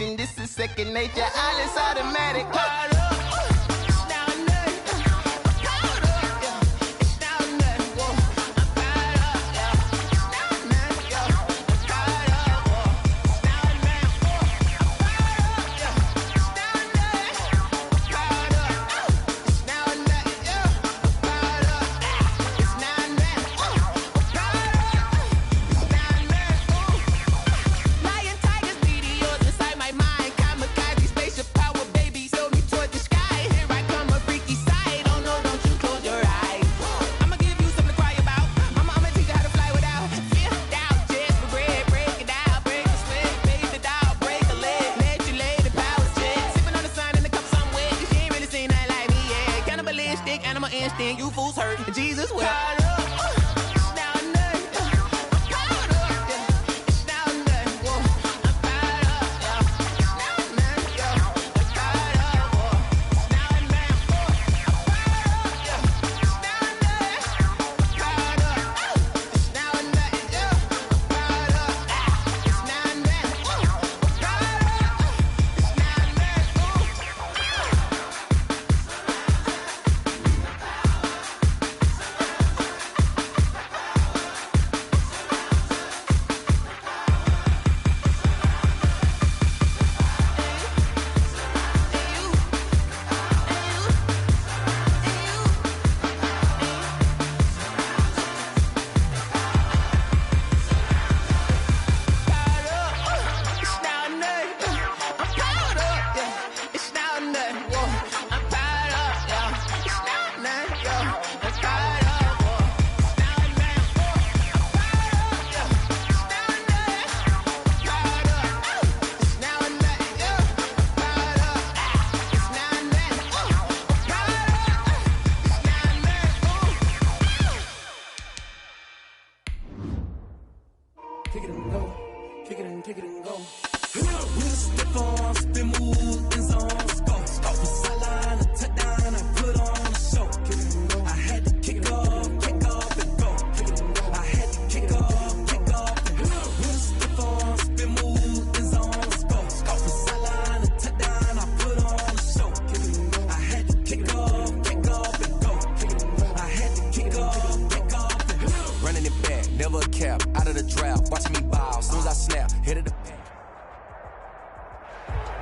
station. This is second nature. All is automatic. You fools hurt. Jesus will.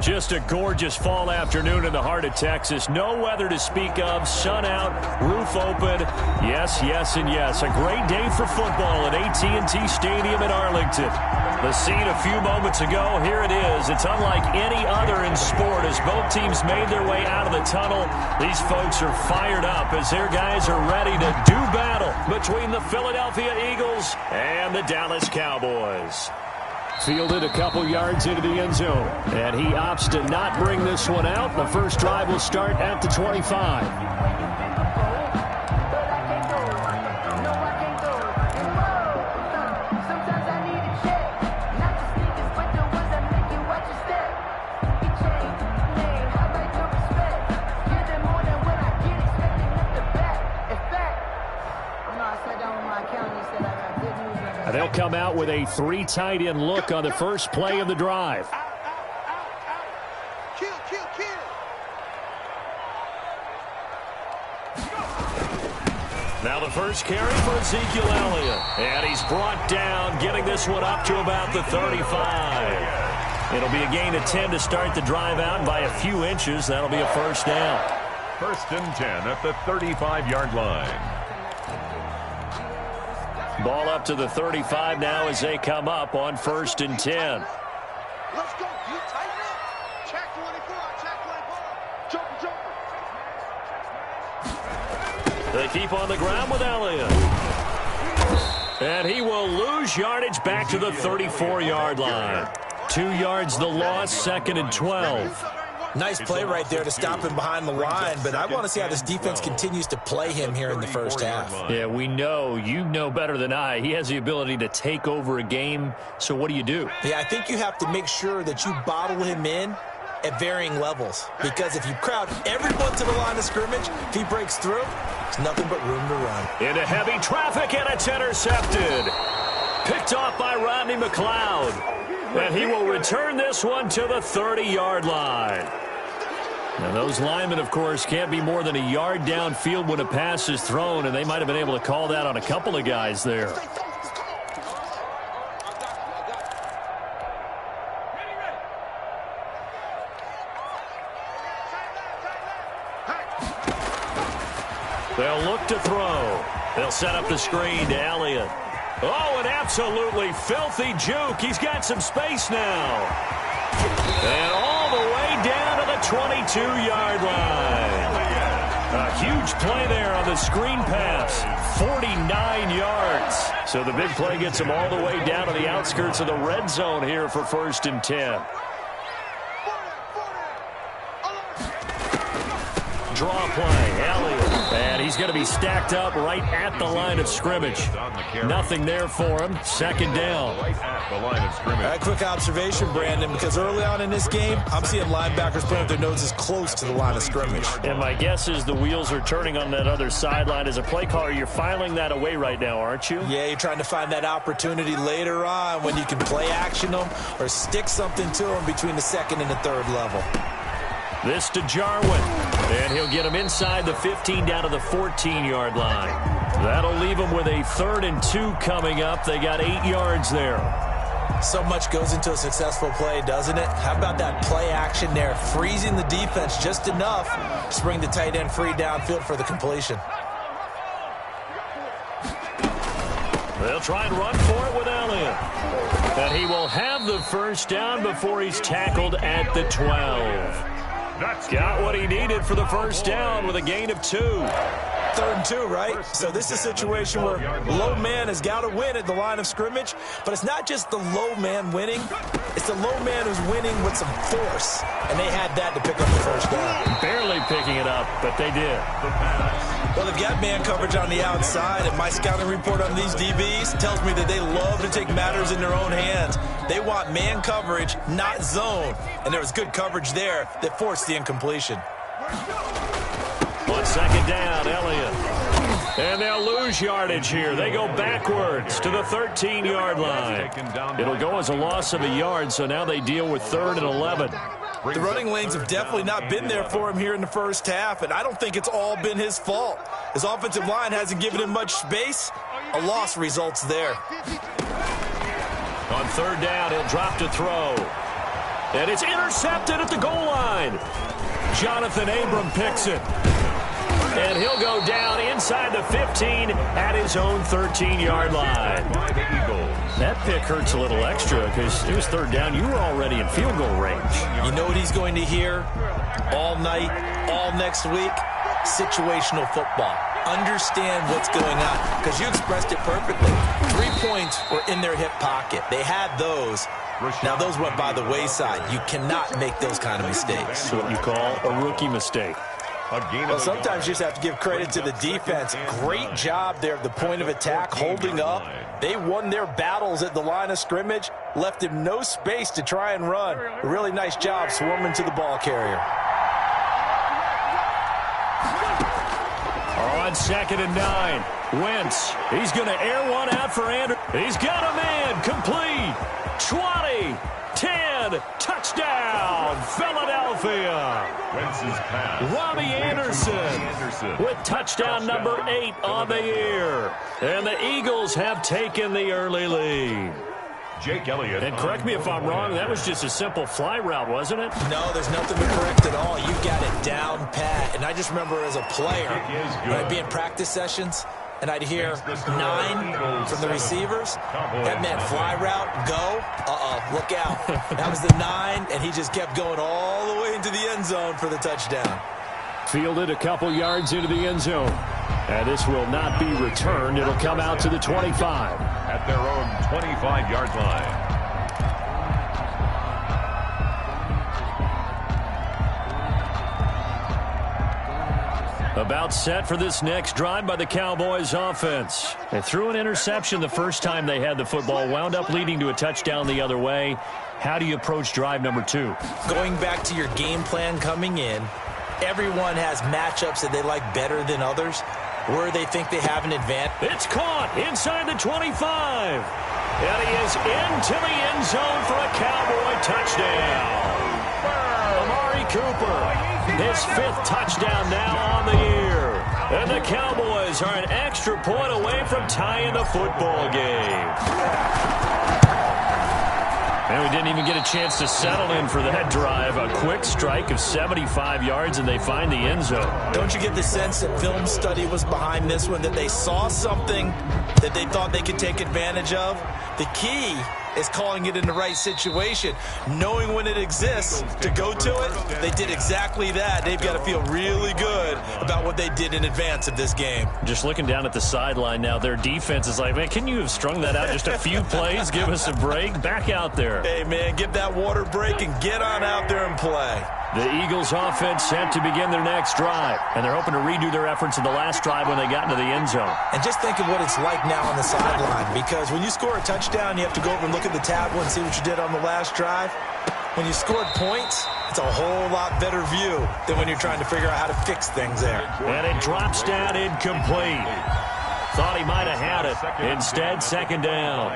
Just a gorgeous fall afternoon in the heart of Texas. No weather to speak of. Sun out, roof open. Yes, yes, and yes. A great day for football at AT&T Stadium in Arlington. The scene a few moments ago, here it is. It's unlike any other in sport as both teams made their way out of the tunnel. These folks are fired up as their guys are ready to do battle between the Philadelphia Eagles and the Dallas Cowboys. Fielded a couple yards into the end zone, and he opts to not bring this one out. The first drive will start at the 25. They'll come out with a three tight end look on the first play of the drive. Now the first carry for Ezekiel Elliott. And he's brought down, getting this one up to about the 35. It'll be a gain of 10 to start the drive out by a few inches. That'll be a first down. First and 10 at the 35-yard line. Ball up to the 35 now as they come up on first and 10. Let's go. You tighten up. Check 24. Check 24. Jumper. They keep on the ground with Elliott. And he will lose yardage back to the 34-yard line. 2 yards the loss, second and 12. Nice play right there to stop him behind the line, but I want to see how this defense continues to play him here in the first half. Yeah, we know. You know better than I. He has the ability to take over a game, so what do you do? Yeah, I think you have to make sure that you bottle him in at varying levels, because if you crowd everyone to the line of scrimmage, if he breaks through, there's nothing but room to run. Into heavy traffic, and it's intercepted. Picked off by Rodney McLeod. And he will return this one to the 30-yard line. Now, those linemen, of course, can't be more than a yard downfield when a pass is thrown, and they might have been able to call that on a couple of guys there. They'll look to throw. They'll set up the screen to Elliott. Oh, an absolutely filthy juke. He's got some space now. And all the way down to the 22-yard line. A huge play there on the screen pass. 49 yards. So the big play gets him all the way down to the outskirts of the red zone here for 1st and 10. Draw play, Elliott. And he's going to be stacked up right at the line of scrimmage. Nothing there for him. 2nd down. Right at the line of scrimmage. A quick observation, Brandon, because early on in this game, I'm seeing linebackers putting their noses close to the line of scrimmage. And my guess is the wheels are turning on that other sideline. As a play caller, you're filing that away right now, aren't you? Yeah, you're trying to find that opportunity later on when you can play action them or stick something to them between the 2nd and the 3rd level. This to Jarwin, and he'll get him inside the 15 down to the 14-yard line. That'll leave him with a 3rd and 2 coming up. They got 8 yards there. So much goes into a successful play, doesn't it? How about that play action there, freezing the defense just enough to bring the tight end free downfield for the completion. They'll try and run for it with Elliott. And he will have the 1st down before he's tackled at the 12. Got what he needed for the 1st down with a gain of 2. 3rd and 2, right? So this is a situation where low man has got to win at the line of scrimmage, but it's not just the low man winning. It's the low man who's winning with some force, and they had that to pick up the 1st down. Barely picking it up, but they did. Well, they've got man coverage on the outside, and my scouting report on these DBs tells me that they love to take matters in their own hands. They want man coverage, not zone, and there was good coverage there that forced the incompletion. On 2nd down, Elliott. And they'll lose yardage here. They go backwards to the 13-yard line. It'll go as a loss of a yard, so now they deal with 3rd and 11. The running lanes have definitely not been there for him here in the 1st half, and I don't think it's all been his fault. His offensive line hasn't given him much space. A loss results there. On 3rd down, he'll drop to throw. And it's intercepted at the goal line. Jonathan Abram picks it. And he'll go down inside the 15 at his own 13-yard line. That pick hurts a little extra because it was 3rd down. You were already in field goal range. You know what he's going to hear all night, all next week? Situational football. Understand what's going on, because you expressed it perfectly. 3 points were in their hip pocket. They had those. Now, those went by the wayside. You cannot make those kind of mistakes. It's what you call a rookie mistake. Well, sometimes you just have to give credit to the defense. Great job there at the point of attack, holding up. They won their battles at the line of scrimmage, left him no space to try and run. A really nice job swarming to the ball carrier. On 2nd and 9, Wentz. He's going to air one out for Anderson. He's got a man complete. 20, 10, touchdown, Philadelphia. Wentz's pass. Robbie Anderson with touchdown number 8 on the year. And the Eagles have taken the early lead. Jake Elliott. And correct me if I'm wrong, that was just a simple fly route, wasn't it? No, there's nothing to correct at all. You got it down pat. And I just remember as a player, when I'd be in practice sessions, and I'd hear 9 from the receivers. That meant fly route, go. Look out. That was the 9, and he just kept going all the way into the end zone for the touchdown. Fielded a couple yards into the end zone. And this will not be returned. It'll come out to the 25. At their own 25-yard line. About set for this next drive by the Cowboys offense. They threw an interception the first time they had the football, wound up leading to a touchdown the other way. How do you approach drive number 2? Going back to your game plan coming in, everyone has matchups that they like better than others. where they think they have an advantage. It's caught inside the 25. And he is into the end zone for a Cowboy touchdown. Amari Cooper, his 5th touchdown now on the year. And the Cowboys are an extra point away from tying the football game. And we didn't even get a chance to settle in for that drive. A quick strike of 75 yards, and they find the end zone. Don't you get the sense that film study was behind this one, that they saw something that they thought they could take advantage of? The key is calling it in the right situation, knowing when it exists to go to it. They did exactly that. They've got to feel really good about what they did in advance of this game. Just looking down at the sideline now, their defense is like, man, can you have strung that out just a few plays? Give us a break. Back out there. Hey, man, give that water break and get on out there and play. The Eagles offense set to begin their next drive, and they're hoping to redo their efforts in the last drive when they got into the end zone. And just think of what it's like now on the sideline, because when you score a touchdown, you have to go over and look at the tablet and see what you did on the last drive. When you scored points, it's a whole lot better view than when you're trying to figure out how to fix things there. And it drops down incomplete. Thought he might have had it. Instead, second down.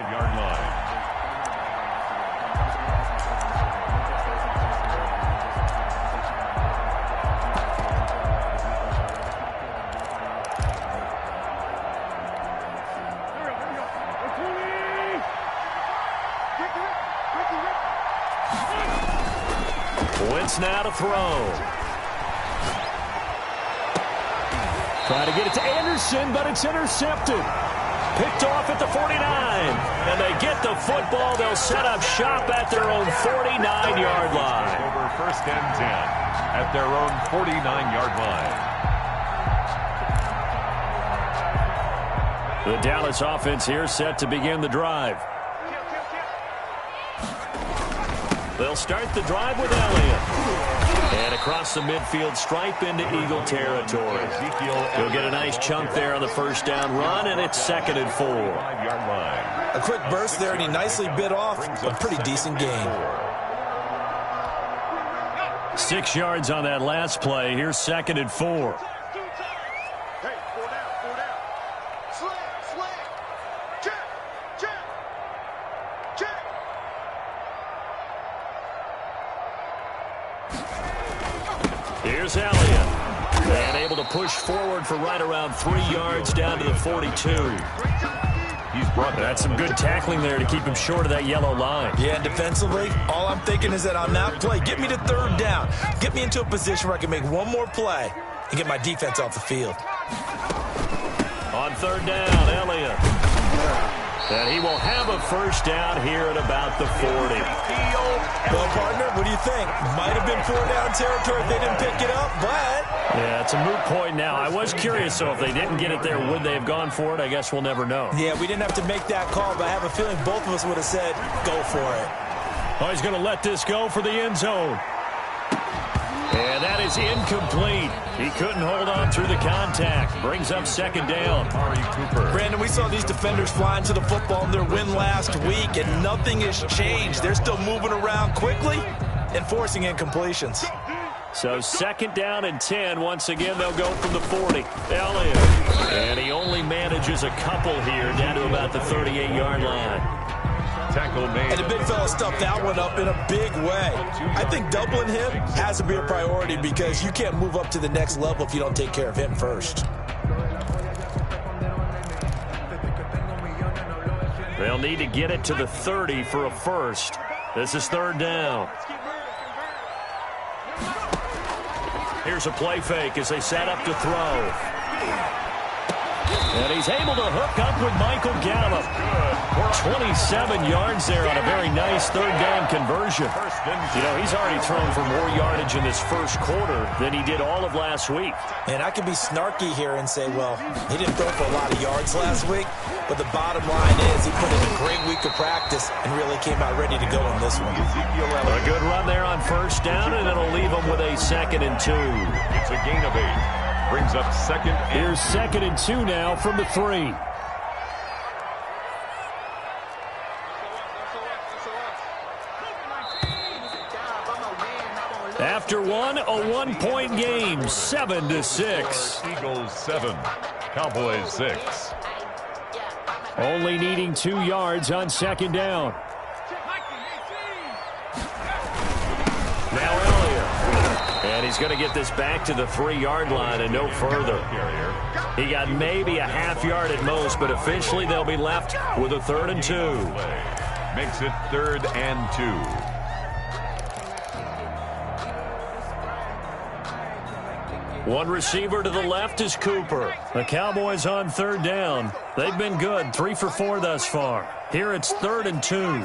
Wentz now to throw. Trying to get it to Anderson, but it's intercepted. Picked off at the 49. And they get the football. They'll set up shop at their own 49-yard line. Over 1st and 10 at their own 49-yard line. The Dallas offense here set to begin the drive. They'll start the drive with Elliott. And across the midfield stripe into Eagle territory. He'll get a nice chunk there on the first down run, and it's 2nd and 4. A quick burst there, and he nicely bit off a pretty decent gain. 6 yards on that last play. Here's 2nd and 4. Here's Elliott. And able to push forward for right around 3 yards down to the 42. He's brought that. That's some good tackling there to keep him short of that yellow line. Yeah, and defensively, all I'm thinking is that on that play, get me to 3rd down. Get me into a position where I can make one more play and get my defense off the field. On 3rd down, Elliott. And he will have a first down here at about the 40. Well, partner, what do you think? Might have been 4-down territory if they didn't pick it up, but... Yeah, it's a moot point now. I was curious, so if they didn't get it there, would they have gone for it? I guess we'll never know. Yeah, we didn't have to make that call, but I have a feeling both of us would have said, go for it. Oh, he's going to let this go for the end zone. And that is incomplete. He couldn't hold on through the contact. Brings up 2nd down. Brandon, we saw these defenders flying to the football in their win last week, and nothing has changed. They're still moving around quickly and forcing incompletions. So 2nd down and 10. Once again, they'll go from the 40. Elliott. And he only manages a couple here down to about the 38-yard line. Tackle made. And the big fella stuffed that one up in a big way. I think doubling him has to be a priority because you can't move up to the next level if you don't take care of him first. They'll need to get it to the 30 for a first. This is 3rd down. Here's a play fake as they set up to throw. And he's able to hook up with Michael Gallup. 27 yards there on a very nice 3rd down conversion. You know, he's already thrown for more yardage in this first quarter than he did all of last week. And I could be snarky here and say, well, he didn't throw for a lot of yards last week, but the bottom line is he put in a great week of practice and really came out ready to go in this one. A good run there on 1st down, and it'll leave him with a 2nd and 2. It's a gain of 8. Brings up 2nd. Here's 2nd and 2 now from the 3. After one, a 1-point game, 7-6. Eagles 7. Cowboys 6. Only needing 2 yards on second down. Now Elliott. And he's going to get this back to the 3-yard line and no further. He got maybe a half yard at most, but officially they'll be left with a 3rd and 2. Makes it 3rd and 2. One receiver to the left is Cooper. The Cowboys on 3rd down. They've been good, 3 for 4 thus far. Here it's 3rd and 2.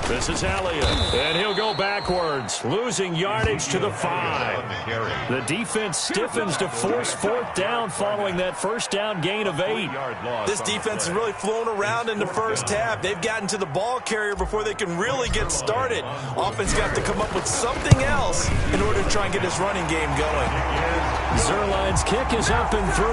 This is Elliott, and he'll go backwards, losing yardage to the 5. The defense stiffens to force 4th down following that first down gain of 8. This defense has really flown around in the first half. They've gotten to the ball carrier before they can really get started. Offense got to come up with something else in order to try and get this running game going. Zuerlein's kick is up and through,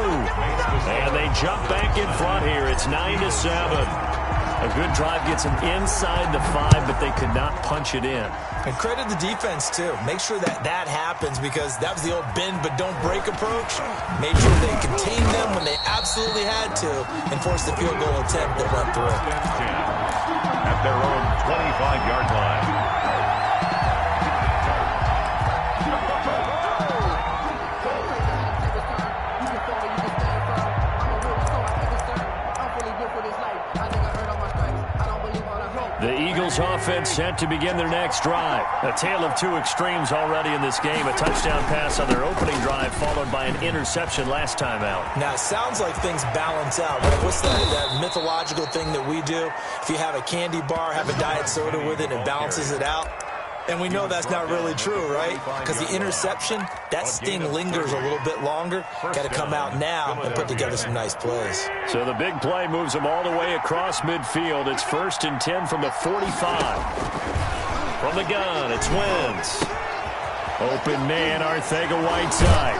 and they jump back in front here. It's 9-7. A good drive gets them inside the 5, but they could not punch it in. And credit the defense, too. Make sure that happens, because that was the old bend but don't break approach. Made sure they contained them when they absolutely had to and forced the field goal attempt that went through. At their own 25-yard line. The Eagles offense set to begin their next drive. A tale of 2 extremes already in this game. A touchdown pass on their opening drive followed by an interception last time out. Now, it sounds like things balance out, right? What's that mythological thing that we do? If you have a candy bar, have a diet soda with it, it balances it out. And we know that's not really true, right? Because the interception, that sting lingers a little bit longer. Got to come out now and put together some nice plays. So the big play moves them all the way across midfield. It's 1st and 10 from the 45. From the gun, it's Wentz. Open man, Arcega-Whiteside.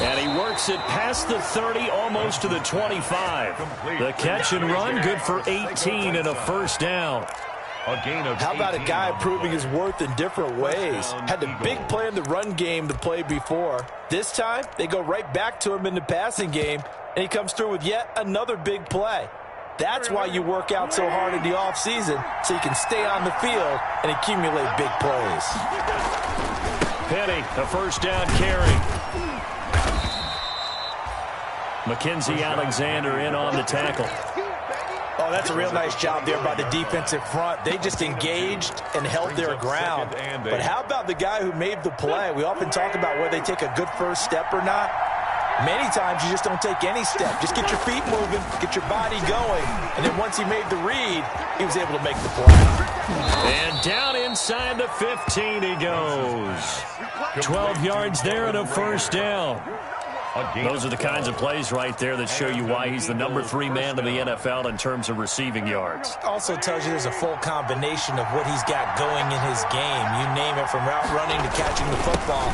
And he works it past the 30, almost to the 25. The catch and run, good for 18 and a 1st down. How about a guy proving his worth in different ways? Had the big play in the run game the play before. This time, they go right back to him in the passing game, and he comes through with yet another big play. That's why you work out so hard in the offseason, so you can stay on the field and accumulate big plays. Penny, a 1st down carry. Mackenzie Alexander in on the tackle. Oh, that's a real nice job there by the defensive front. They just engaged and held their ground. But how about the guy who made the play? We often talk about whether they take a good first step or not. Many times you just don't take any step. Just get your feet moving, get your body going, and then once he made the read, he was able to make the play. And down inside the 15 he goes. 12 yards there and a 1st down. Those are the kinds of plays right there that show you why he's the number 3 man in the NFL in terms of receiving yards. Also tells you there's a full combination of what he's got going in his game. You name it, from route running to catching the football.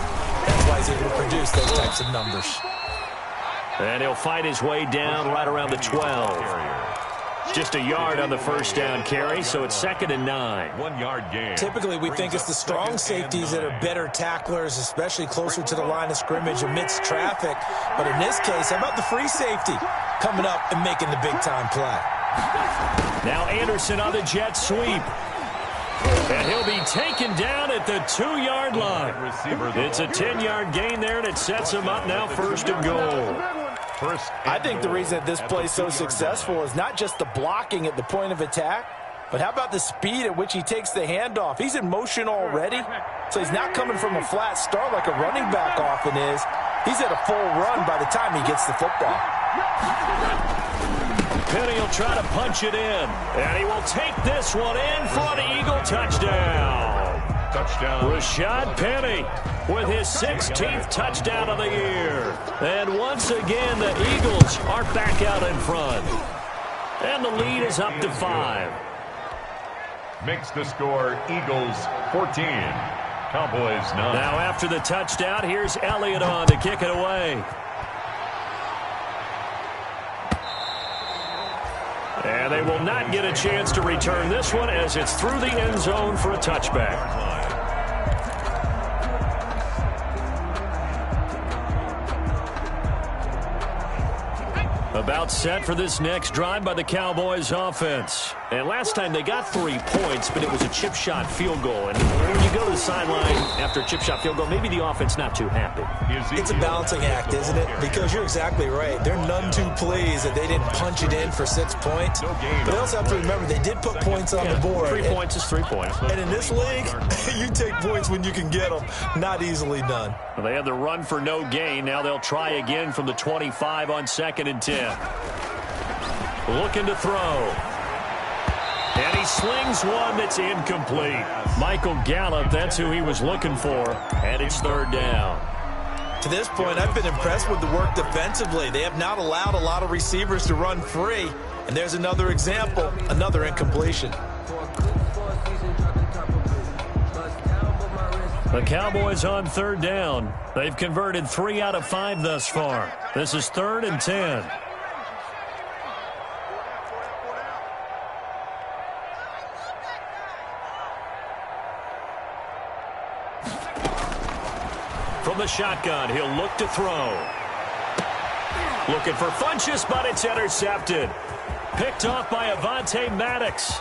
That's why he's able to produce those types of numbers. And he'll fight his way down right around the 12. Just a yard on the 1st down carry, so it's 2nd and 9. 1-yard gain. Typically, we think it's the strong safeties that are better tacklers, especially closer to the line of scrimmage amidst traffic. But in this case, how about the free safety coming up and making the big-time play? Now Anderson on the jet sweep. And he'll be taken down at the 2-yard line. It's a 10-yard gain there, and it sets him up now 1st and goal. I think the reason that this play is so successful is not just the blocking at the point of attack, but how about the speed at which he takes the handoff? He's in motion already, so he's not coming from a flat start like a running back often is. He's at a full run by the time he gets the football. Penny will try to punch it in, and he will take this one in for an Eagle touchdown. Rashad Penny with his 16th touchdown of the year. And once again, the Eagles are back out in front. And the lead is up to 5. Makes the score Eagles 14, Cowboys 9. Now after the touchdown, here's Elliott on to kick it away. And they will not get a chance to return this one as it's through the end zone for a touchback. About set for this next drive by the Cowboys offense. And last time they got 3 points, but it was a chip shot field goal. And when you go to the sideline after a chip shot field goal, maybe the offense not too happy. It's a balancing act, isn't it? Because you're exactly right. They're none too pleased that they didn't punch it in for 6 points. But they also have to remember they did put points on the board. 3 points is 3 points. And in this league, you take points when you can get them. Not easily done. Well, they have the run for no gain. Now they'll try again from the 25 on 2nd and 10. Looking to throw. And he slings one that's incomplete. Michael Gallup, that's who he was looking for. And it's 3rd down. To this point, I've been impressed with the work defensively. They have not allowed a lot of receivers to run free. And there's another example, another incompletion. The Cowboys on 3rd down. They've converted 3 out of 5 thus far. This is 3rd and 10. From the shotgun, he'll look to throw. Looking for Funchess, but it's intercepted. Picked off by Avonte Maddox.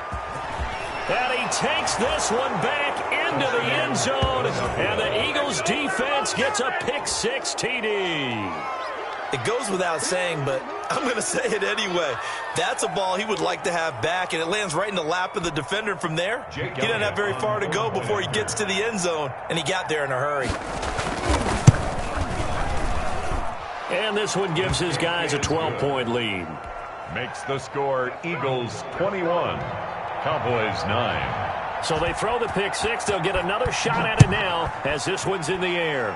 And he takes this one back into the end zone. And the Eagles defense gets a pick-6 TD. It goes without saying, but I'm going to say it anyway. That's a ball he would like to have back, and it lands right in the lap of the defender from there. He doesn't have very far to go before he gets to the end zone, and he got there in a hurry. And this one gives his guys a 12-point lead. Makes the score Eagles 21, Cowboys 9. So they throw the pick-6. They'll get another shot at it now as this one's in the air.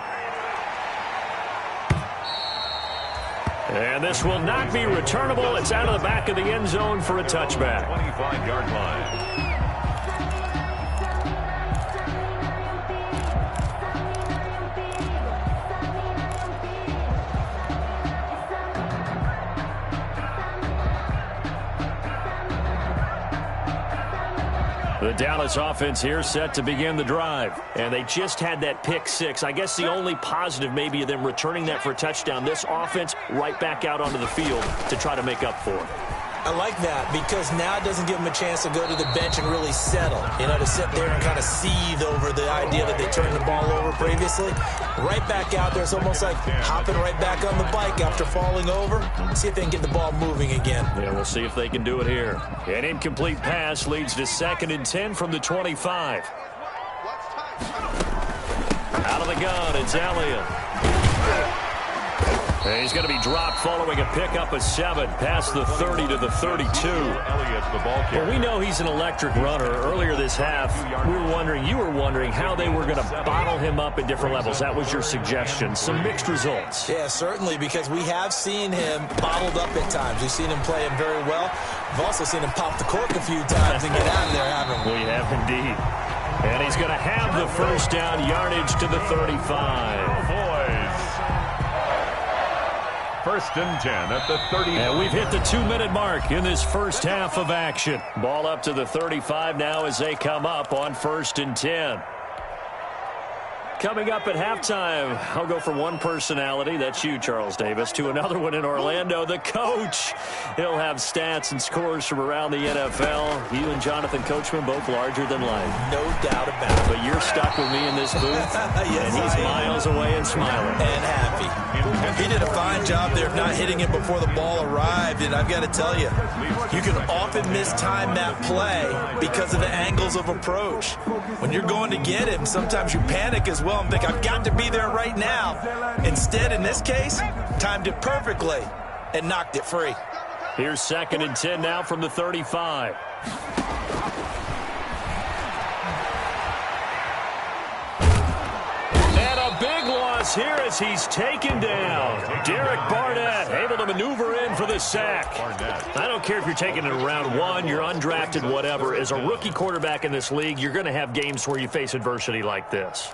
And this will not be returnable. It's out of the back of the end zone for a touchback. 25-yard line. The Dallas offense here set to begin the drive. And they just had that pick-6. I guess the only positive maybe of them returning that for a touchdown. This offense right back out onto the field to try to make up for it. I like that because now it doesn't give them a chance to go to the bench and really settle. You know, to sit there and kind of seethe over the idea that they turned the ball over previously. Right back out there. It's almost like hopping right back on the bike after falling over. See if they can get the ball moving again. Yeah, we'll see if they can do it here. An incomplete pass leads to 2nd and 10 from the 25. Out of the gun, it's Elliott. And he's going to be dropped following a pickup of 7 past the 30 to the 32. Well, we know he's an electric runner. Earlier this half, you were wondering how they were going to bottle him up at different levels. That was your suggestion. Some mixed results. Yeah, certainly, because we have seen him bottled up at times. We've seen him play him very well. We've also seen him pop the cork a few times and get out of there, haven't we? We have indeed. And he's going to have the first down yardage to the 35. First and 10 at the 30. And we've hit the 2-minute mark in this first half of action. Ball up to the 35 now as they come up on 1st and 10. Coming up at halftime, I'll go from one personality, that's you, Charles Davis, to another one in Orlando, the coach. He'll have stats and scores from around the NFL. You and Jonathan Coachman, both larger than life. No doubt about it. But you're stuck with me in this booth, yes, and he's miles away and smiling. And happy. He did a fine job there of not hitting it before the ball arrived, and I've got to tell you, you can often mistime that play because of the angles of approach. When you're going to get him, sometimes you panic as well and think, I've got to be there right now. Instead, in this case, timed it perfectly and knocked it free. Here's 2nd and 10 now from the 35. And a big loss here as he's taken down. Derek Barnett able to maneuver in for the sack. I don't care if you're taking it in round 1, you're undrafted, whatever. As a rookie quarterback in this league, you're going to have games where you face adversity like this.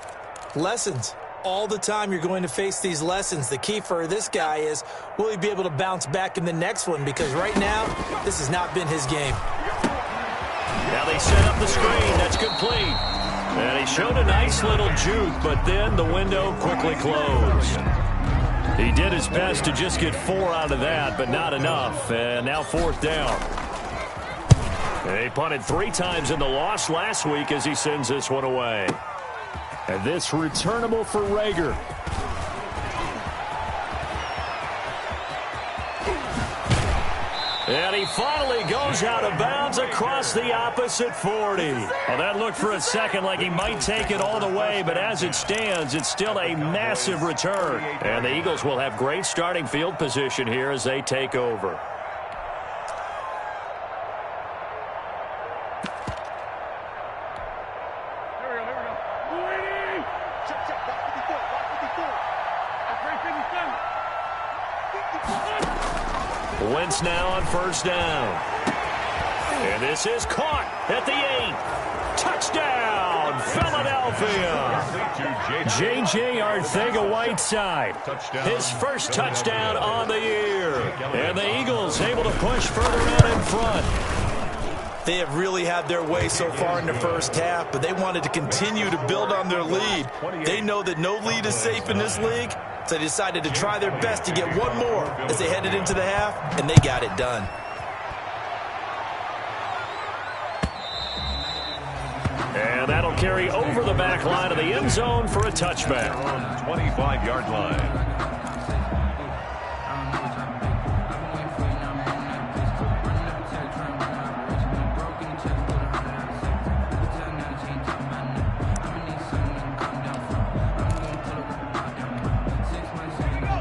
Lessons. All the time you're going to face these lessons. The key for this guy is, will he be able to bounce back in the next one? Because right now, this has not been his game. Now they set up the screen. That's complete. And he showed a nice little juke, but then the window quickly closed. He did his best to just get 4 out of that, but not enough. And now 4th down. They punted 3 times in the loss last week as he sends this one away. And this returnable for Rager. And he finally goes out of bounds across the opposite 40. Well, that looked for a second like he might take it all the way, but as it stands, it's still a massive return. And the Eagles will have great starting field position here as they take over. Wentz now on 1st down. And this is caught at the 8. Touchdown, Philadelphia. J.J. Arcega-Whiteside, his first touchdown on the year. And the Eagles able to push further out in front. They have really had their way so far in the first half, but they wanted to continue to build on their lead. They know that no lead is safe in this league, so they decided to try their best to get one more as they headed into the half, and they got it done. And that'll carry over the back line of the end zone for a touchback. 25-yard line.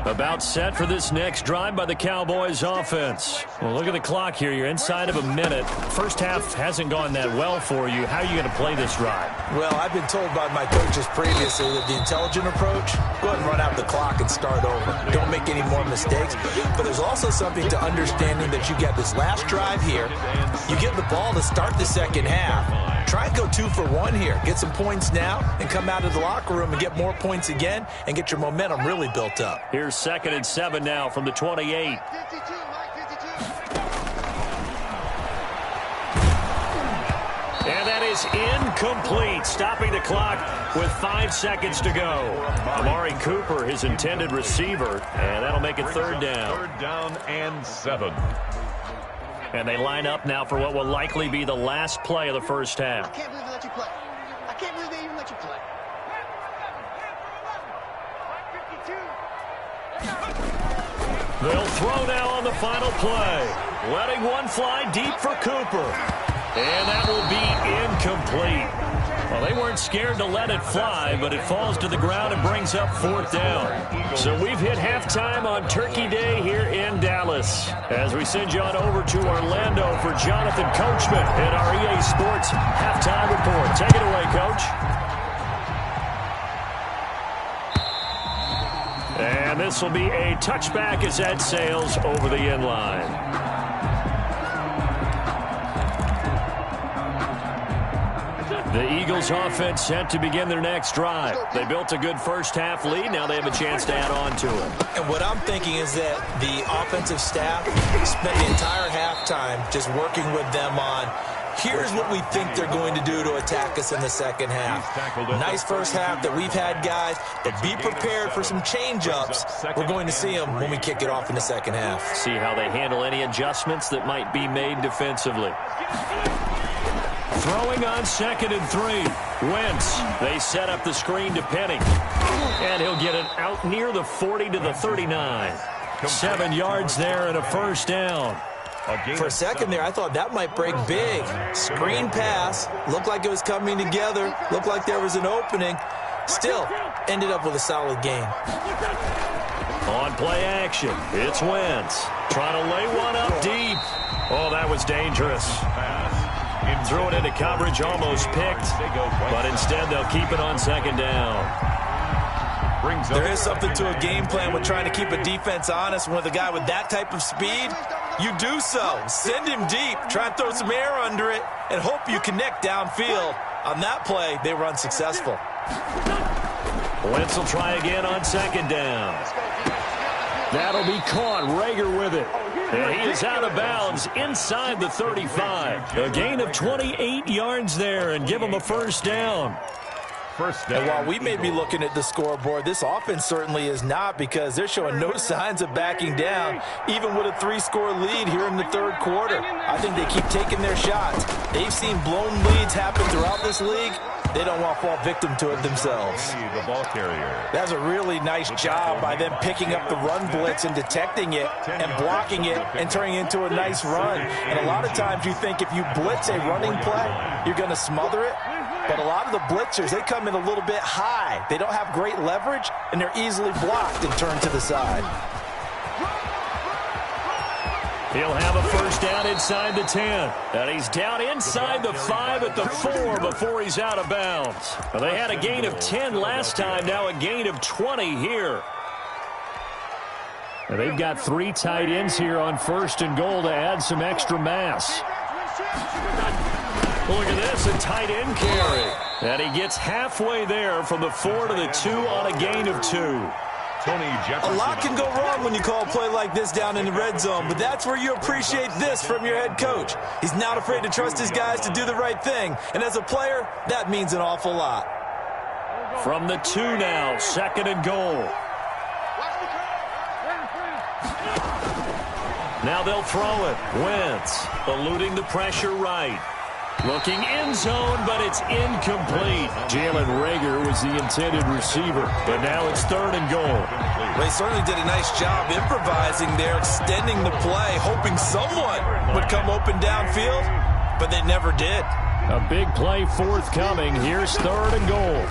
About set for this next drive by the Cowboys offense. Well, look at the clock here. You're inside of a minute. First half hasn't gone that well for you. How are you going to play this drive? Well, I've been told by my coaches previously that the intelligent approach, go ahead and run out the clock and start over. Don't make any more mistakes. But there's also something to understanding that you get this last drive here. You get the ball to start the second half. Try and go 2 for 1 here. Get some points now and come out of the locker room and get more points again and get your momentum really built up. Here's 2nd and 7 now from the 28. And that is incomplete, stopping the clock with 5 seconds to go. Amari Cooper, his intended receiver, and that'll make it 3rd down. 3rd down and 7. And they line up now for what will likely be the last play of the first half. I can't believe they let you play. I can't believe they even let you play. They'll throw now on the final play. Letting one fly deep for Cooper. And that will be incomplete. Well, they weren't scared to let it fly, but it falls to the ground and brings up 4th down. So we've hit halftime on Turkey Day here in Dallas. As we send you on over to Orlando for Jonathan Coachman in our EA Sports Halftime Report. Take it away, Coach. And this will be a touchback as that sails over the end line. The Eagles offense set to begin their next drive. They built a good first half lead. Now they have a chance to add on to it. And what I'm thinking is that the offensive staff spent the entire halftime just working with them on, here's what we think they're going to do to attack us in the second half. Nice first half that we've had, guys, but be prepared for some change-ups. We're going to see them when we kick it off in the second half. See how they handle any adjustments that might be made defensively. Throwing on 2nd and 3. Wentz. They set up the screen to Penny. And he'll get it out near the 40 to the 39. 7 yards there and a 1st down. For a second there, I thought that might break big. Screen pass. Looked like it was coming together. Looked like there was an opening. Still, ended up with a solid game. On play action, it's Wentz. Trying to lay one up deep. Oh, that was dangerous. Threw it into coverage, almost picked, but instead they'll keep it on 2nd down. There is something to a game plan with trying to keep a defense honest. With a guy with that type of speed, you do so. Send him deep, try and throw some air under it, and hope you connect downfield. On that play, they were unsuccessful. Wentz will try again on 2nd down. That'll be caught. Rager with it. And he is out of bounds inside the 35. A gain of 28 yards there and give him a 1st down. first down. And while we may be looking at the scoreboard, this offense certainly is not, because they're showing no signs of backing down, even with a 3-score lead here in the third quarter. I think they keep taking their shots. They've seen blown leads happen throughout this league. They don't want to fall victim to it themselves. The ball carrier. That's a really nice job by them picking up the run blitz and detecting it and blocking it and turning it into a nice run. And a lot of times you think if you blitz a running play, you're going to smother it. But a lot of the blitzers, they come in a little bit high. They don't have great leverage, and they're easily blocked and turned to the side. He'll have a first down inside the 10. And he's down inside the 5 at the 4 before he's out of bounds. Well, they had a gain of 10 last time, now a gain of 20 here. And they've got 3 tight ends here on first and goal to add some extra mass. Look at this, a tight end carry. And he gets halfway there from the 4 to the 2 on a gain of 2. A lot can go wrong when you call a play like this down in the red zone, but that's where you appreciate this from your head coach. He's not afraid to trust his guys to do the right thing, and as a player, that means an awful lot. From the 2 now, second and goal. Now they'll throw it. Wentz eluding the pressure right. Looking end zone, but it's incomplete. Jalen Reagor was the intended receiver, but now it's third and goal. They certainly did a nice job improvising there, extending the play, hoping someone would come open downfield, but they never did. A big play forthcoming. Here's third and goal.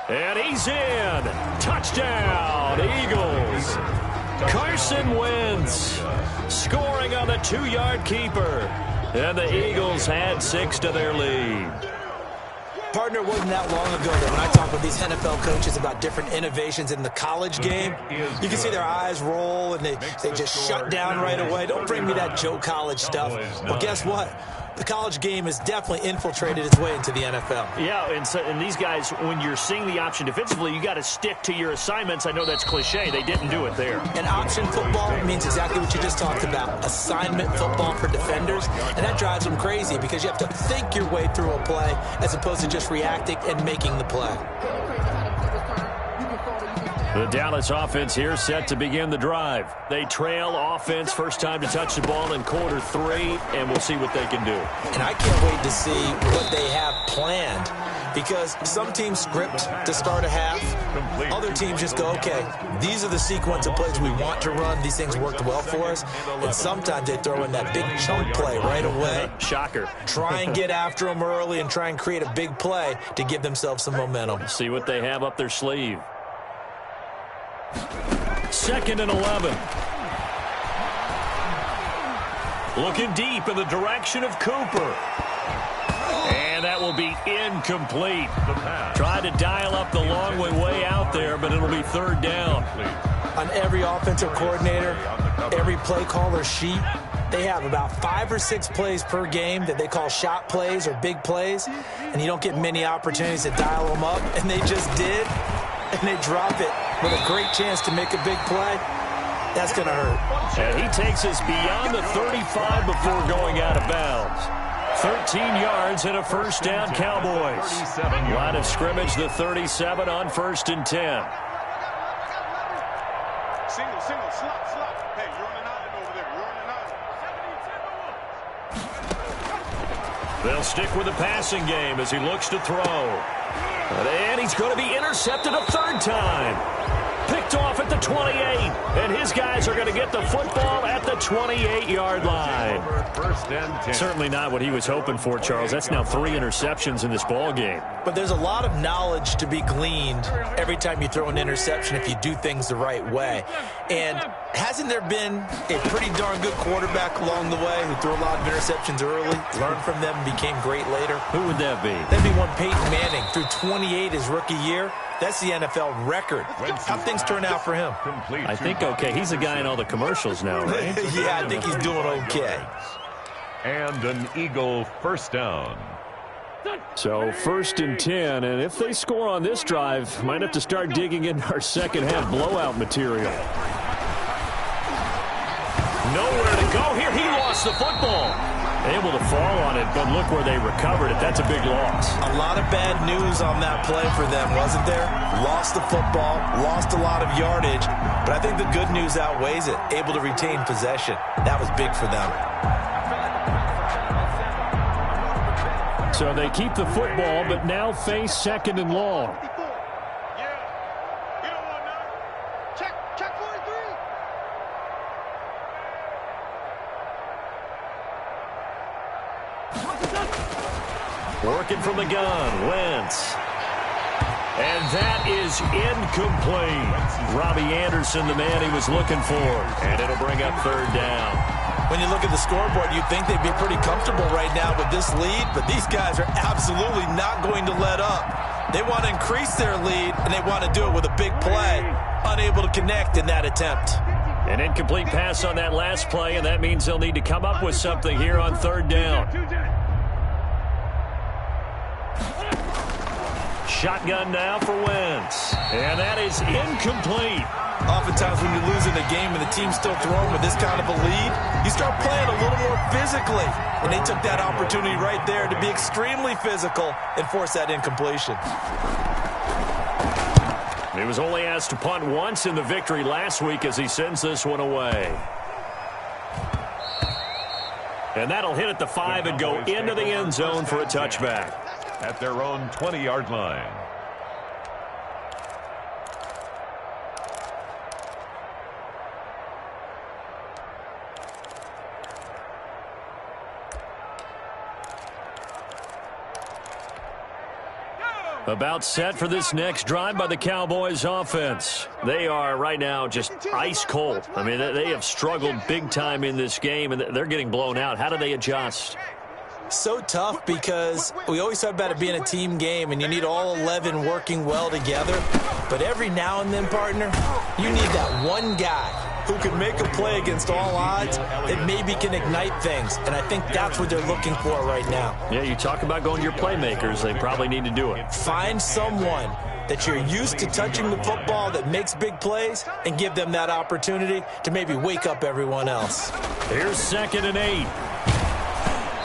And he's in. Touchdown, Eagles. Carson Wentz scoring on the 2-yard keeper. And the Eagles add 6 to their lead. Partner, it wasn't that long ago that when I talk with these NFL coaches about different innovations in the college game, you can see their eyes roll and they just shut down right away. Don't bring me that Joe College stuff. But guess what? The college game has definitely infiltrated its way into the NFL. Yeah, and these guys, when you're seeing the option defensively, you got to stick to your assignments. I know that's cliche. They didn't do it there. And option football means exactly what you just talked about, assignment football for defenders. And that drives them crazy because you have to think your way through a play as opposed to just reacting and making the play. The Dallas offense here set to begin the drive. They trail offense, first time to touch the ball in quarter 3, and we'll see what they can do. And I can't wait to see what they have planned, because some teams script to start a half. Other teams just go, okay, these are the sequence of plays we want to run. These things worked well for us. And sometimes they throw in that big chunk play right away. Shocker. Try and get after them early and try and create a big play to give themselves some momentum. See what they have up their sleeve. Second and 11. Looking deep in the direction of Cooper. And that will be incomplete. Tried to dial up the long way out there, but it'll be third down. On every offensive coordinator, every play caller sheet, they have about 5 or 6 plays per game that they call shot plays or big plays, and you don't get many opportunities to dial them up, and they just did, and they drop it with a great chance to make a big play. That's going to hurt. And he takes us beyond the 35 before going out of bounds. 13 yards and a first down, Cowboys. Line of scrimmage, the 37 on first and 10. Single, slot. Hey, you're on the 9 over there. You're on the 9. They'll stick with the passing game as he looks to throw. And he's going to be intercepted a third time. Picked off at the 28. And his guys are going to get the football at the 28-yard line. First and 10. Certainly not what he was hoping for, Charles. That's now 3 interceptions in this ball game. But there's a lot of knowledge to be gleaned every time you throw an interception if you do things the right way. And hasn't there been a pretty darn good quarterback along the way who threw a lot of interceptions early, learned from them, became great later? Who would that be? That'd be one Peyton Manning. Threw 28 his rookie year. That's the NFL record. How things turn out for him? I think okay. He's a guy in all the commercials now, right? Yeah, I think he's doing okay. And an Eagle first down. So first and 10, and if they score on this drive, might have to start digging in our second half blowout material. Nowhere to go here. He lost the football. Able to fall on it, but look where they recovered it. That's a big loss. A lot of bad news on that play for them, wasn't there? Lost the football, lost a lot of yardage, but I think the good news outweighs it. Able to retain possession. That was big for them. So they keep the football, but now face 2nd and long. Working from the gun, Wentz. And that is incomplete. Robbie Anderson, the man he was looking for. And it'll bring up 3rd down. When you look at the scoreboard, you'd think they'd be pretty comfortable right now with this lead, but these guys are absolutely not going to let up. They want to increase their lead, and they want to do it with a big play. Unable to connect in that attempt. An incomplete pass on that last play, and that means they'll need to come up with something here on 3rd down. Shotgun now for Wentz. And that is incomplete. Oftentimes when you're losing a game and the team's still throwing with this kind of a lead, you start playing a little more physically. And they took that opportunity right there to be extremely physical and force that incompletion. He was only asked to punt once in the victory last week as he sends this one away. And that'll hit at the 5 and go into the end zone for a touchback. At their own 20-yard line. About set for this next drive by the Cowboys offense. They are right now just ice cold. I mean, they have struggled big time in this game, and they're getting blown out. How do they adjust? So tough because we always talk about it being a team game and you need all 11 working well together. But every now and then, partner, you need that one guy who can make a play against all odds that maybe can ignite things. And I think that's what they're looking for right now. Yeah, you talk about going to your playmakers. They probably need to do it. Find someone that you're used to touching the football that makes big plays and give them that opportunity to maybe wake up everyone else. Here's 2nd and 8.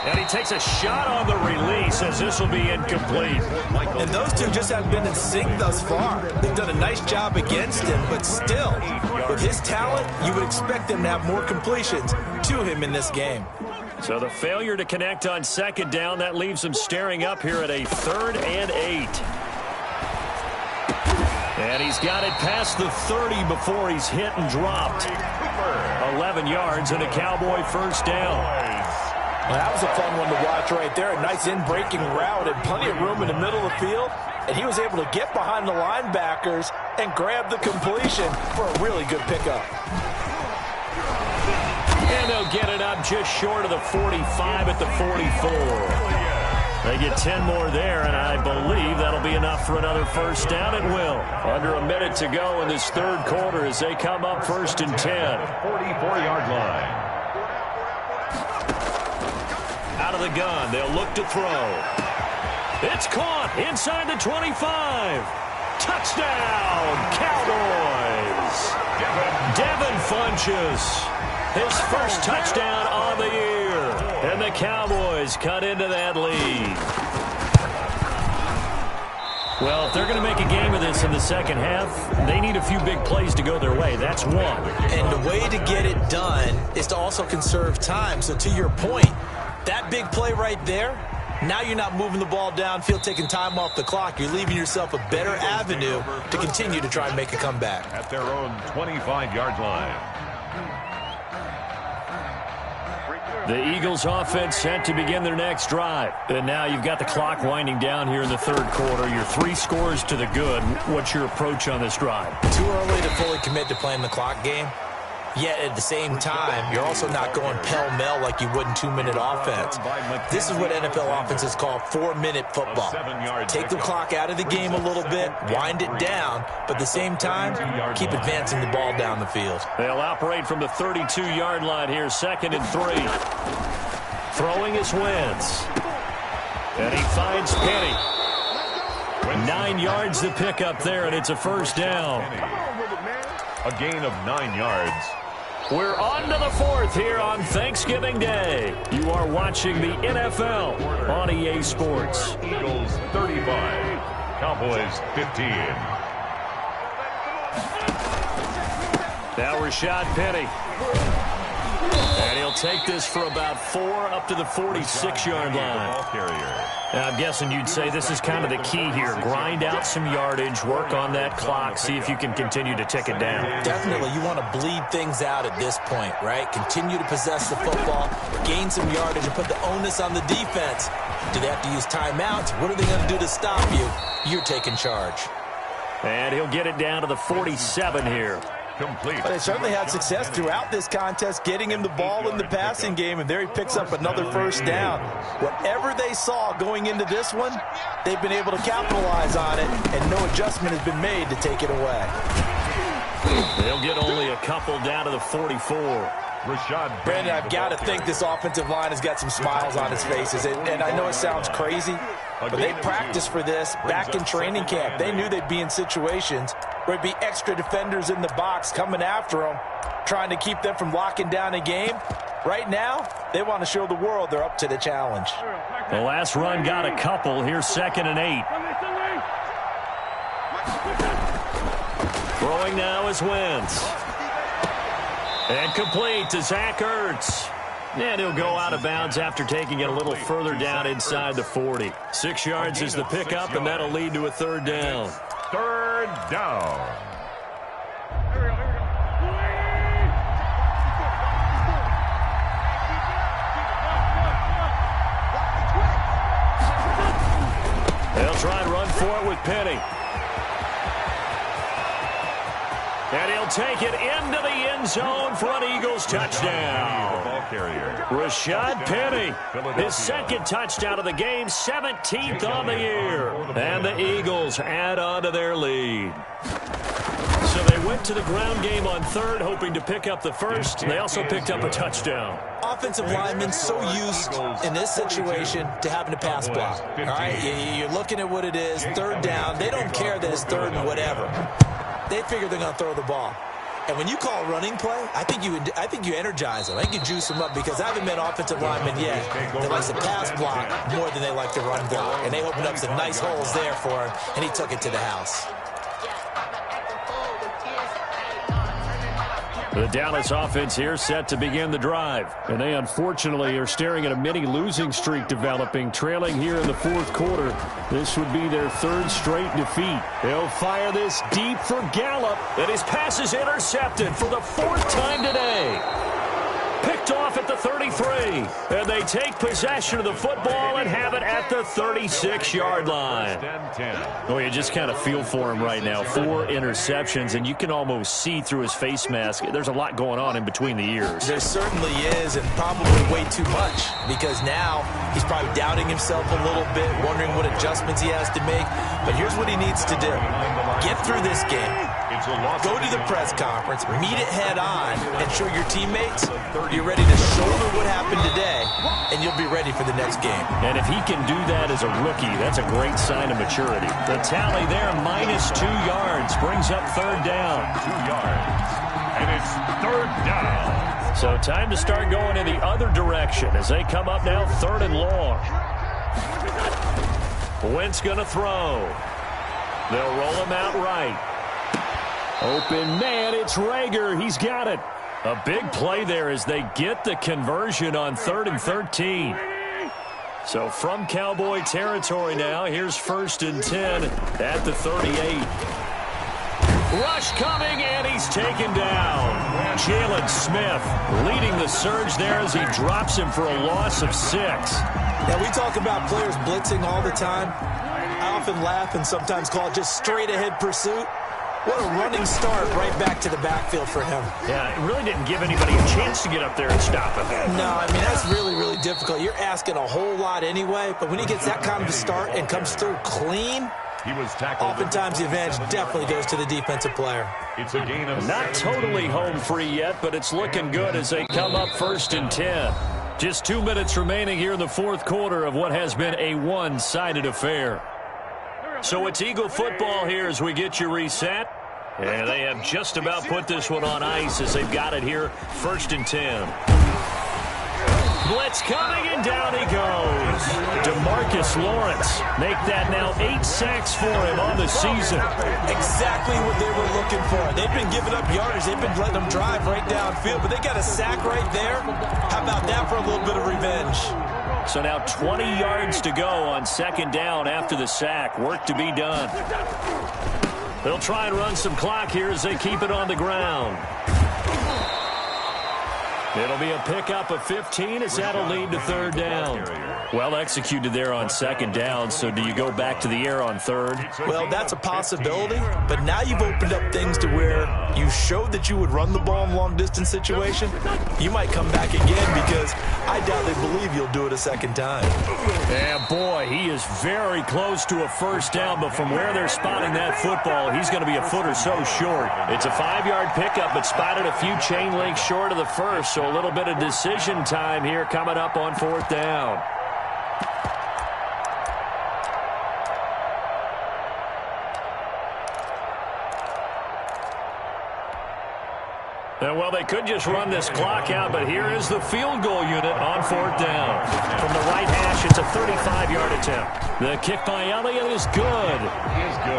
And he takes a shot on the release as this will be incomplete. And those two just haven't been in sync thus far. They've done a nice job against him, but still, with his talent, you would expect them to have more completions to him in this game. So the failure to connect on 2nd down, that leaves him staring up here at a 3rd and 8. And he's got it past the 30 before he's hit and dropped. 11 yards and a Cowboy 1st down. Well, that was a fun one to watch right there. A nice in-breaking route and plenty of room in the middle of the field. And he was able to get behind the linebackers and grab the completion for a really good pickup. And they'll get it up just short of the 45 at the 44. They get 10 more there, and I believe that'll be enough for another 1st down. It will. Under a minute to go in this 3rd quarter as they come up 1st and 10. 44-yard line. Out of the gun, they'll look to throw. It's caught inside the 25. Touchdown, Cowboys. Devin Funchess, his first touchdown on the year. And the Cowboys cut into that lead. Well, if they're going to make a game of this in the 2nd half, they need a few big plays to go their way. That's one. And the way to get it done is to also conserve time. So to your point, that big play right there, now you're not moving the ball downfield, taking time off the clock. You're leaving yourself a better avenue to continue to try and make a comeback. At their own 25-yard line. The Eagles offense set to begin their next drive. And now you've got the clock winding down here in the 3rd quarter. You're 3 scores to the good. What's your approach on this drive? Too early to fully commit to playing the clock game. Yet at the same time, you're also not going pell-mell like you would in 2-minute offense. This is what NFL offenses call 4-minute football. Take the clock out of the game a little bit, wind it down, but at the same time, keep advancing the ball down the field. They'll operate from the 32-yard line here, 2nd and 3. Throwing is Wentz. And he finds Penny. 9 yards to pick up there, and it's a 1st down. A gain of 9 yards. We're on to the fourth here on Thanksgiving Day. You are watching the NFL on EA Sports. Eagles 35, Cowboys 15. Now Rashad Penny. And he'll take this for about 4 up to the 46-yard line. Now, I'm guessing you'd say this is kind of the key here. Grind out some yardage, work on that clock, see if you can continue to tick it down. Definitely, you want to bleed things out at this point, right? Continue to possess the football, gain some yardage, and put the onus on the defense. Do they have to use timeouts? What are they going to do to stop you? You're taking charge. And he'll get it down to the 47 here. Complete. But they certainly had success throughout this contest, getting him the ball in the passing game, and there he picks up another first down. Whatever they saw going into this one, they've been able to capitalize on it, and no adjustment has been made to take it away. They'll get only a couple down to the 44. Brandon, I've got to think this offensive line has got some smiles on its faces, and I know it sounds crazy, but they practiced for this back in training camp. They knew they'd be in situations where there'd be extra defenders in the box coming after them, trying to keep them from locking down a game. Right now, they want to show the world they're up to the challenge. The last run got a couple. Here's 2nd and 8. Throwing now is Wentz. And complete to Zach Ertz. And he'll go out of bounds after taking it a little further down inside the 40. 6 yards is the pickup, and that'll lead to a 3rd down. 3rd down. They'll try and run for it with Penny. And he'll take it into the end zone for an Eagles touchdown. Rashad Penny, his 2nd touchdown of the game, 17th on the year. And the Eagles add on to their lead. So they went to the ground game on 3rd, hoping to pick up the 1st. They also picked up a touchdown. Offensive linemen so used in this situation to having to pass block. All right, you're looking at what it is, 3rd down. They don't care that it's 3rd and whatever. They figure they're going to throw the ball. And when you call a running play, I think you energize them. I think you juice them up, because I haven't met offensive linemen yet that likes to pass block more than they like to run block. And they opened up some nice holes there for him, and he took it to the house. The Dallas offense here set to begin the drive. And they unfortunately are staring at a mini losing streak developing, trailing here in the 4th quarter. This would be their 3rd straight defeat. They'll fire this deep for Gallup, and his pass is intercepted for the 4th time today. Picked off at the 33, and they take possession of the football and have it at the 36-yard line. Oh, you just kind of feel for him right now. 4 interceptions, and you can almost see through his face mask. There's a lot going on in between the ears. There certainly is, and probably way too much, because now he's probably doubting himself a little bit, wondering what adjustments he has to make. But here's what he needs to do. Get through this game. Go to the press conference, meet it head on, and show your teammates you're ready to shoulder what happened today, and you'll be ready for the next game. And if he can do that as a rookie, that's a great sign of maturity. The tally there, -2 yards, brings up 3rd down. 2 yards. And it's 3rd down. So time to start going in the other direction as they come up now 3rd and long. Wentz going to throw. They'll roll him out right. Open man, it's Rager. He's got it. A big play there as they get the conversion on 3rd and 13. So from Cowboy territory now, here's 1st and 10 at the 38. Rush coming, and he's taken down. Jalen Smith leading the surge there as he drops him for a loss of 6. Now, we talk about players blitzing all the time. I often laugh and sometimes call it just straight-ahead pursuit. What a running start right back to the backfield for him. Yeah, it really didn't give anybody a chance to get up there and stop him. No, I mean, that's really, really difficult. You're asking a whole lot anyway, but when he gets that kind of a start and comes through clean, oftentimes the advantage definitely goes to the defensive player. It's a gain of not totally home free yet, but it's looking good as they come up 1st and 10. Just 2 minutes remaining here in the 4th quarter of what has been a one-sided affair. So it's Eagle football here as we get you reset. And they have just about put this one on ice as they've got it here, 1st and 10. Blitz coming, and down he goes. DeMarcus Lawrence make that now 8 sacks for him on the season. Exactly what they were looking for. They've been giving up yardage. They've been letting them drive right downfield, but they got a sack right there. How about that for a little bit of revenge? So now 20 yards to go on 2nd down after the sack. Work to be done. They'll try and run some clock here as they keep it on the ground. It'll be a pickup of 15 as that'll lead to 3rd down. Well executed there on 2nd down, so do you go back to the air on 3rd? Well, that's a possibility, but now you've opened up things to where you showed that you would run the ball in long-distance situation. You might come back again because I doubt they believe you'll do it a 2nd time. Yeah, boy, he is very close to a 1st down, but from where they're spotting that football, he's going to be a foot or so short. It's a 5-yard pickup, but spotted a few chain links short of the 1st, so a little bit of decision time here coming up on 4th down. And, well, they could just run this clock out, but here is the field goal unit on 4th down. From the right hash, it's a 35-yard attempt. The kick by Elliott is good.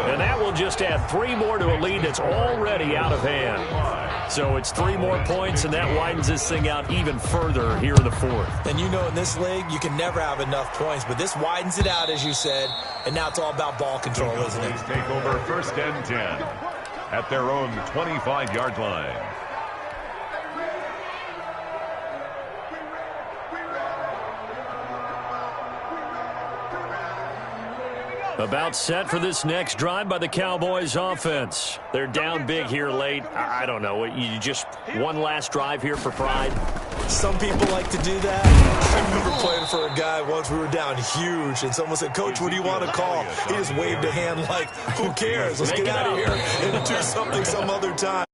And that will just add 3 more to a lead that's already out of hand. So it's 3 more points, and that widens this thing out even further here in the 4th. And you know in this league, you can never have enough points, but this widens it out, as you said, and now it's all about ball control, isn't it? Take over 1st and 10 at their own 25-yard line. About set for this next drive by the Cowboys offense. They're down big here late. I don't know. You just one last drive here for pride? Some people like to do that. I remember playing for a guy once. We were down huge, and someone said, "Coach, what do you want to call?" He just waved a hand like, "Who cares? Let's get out of here and do something some other time."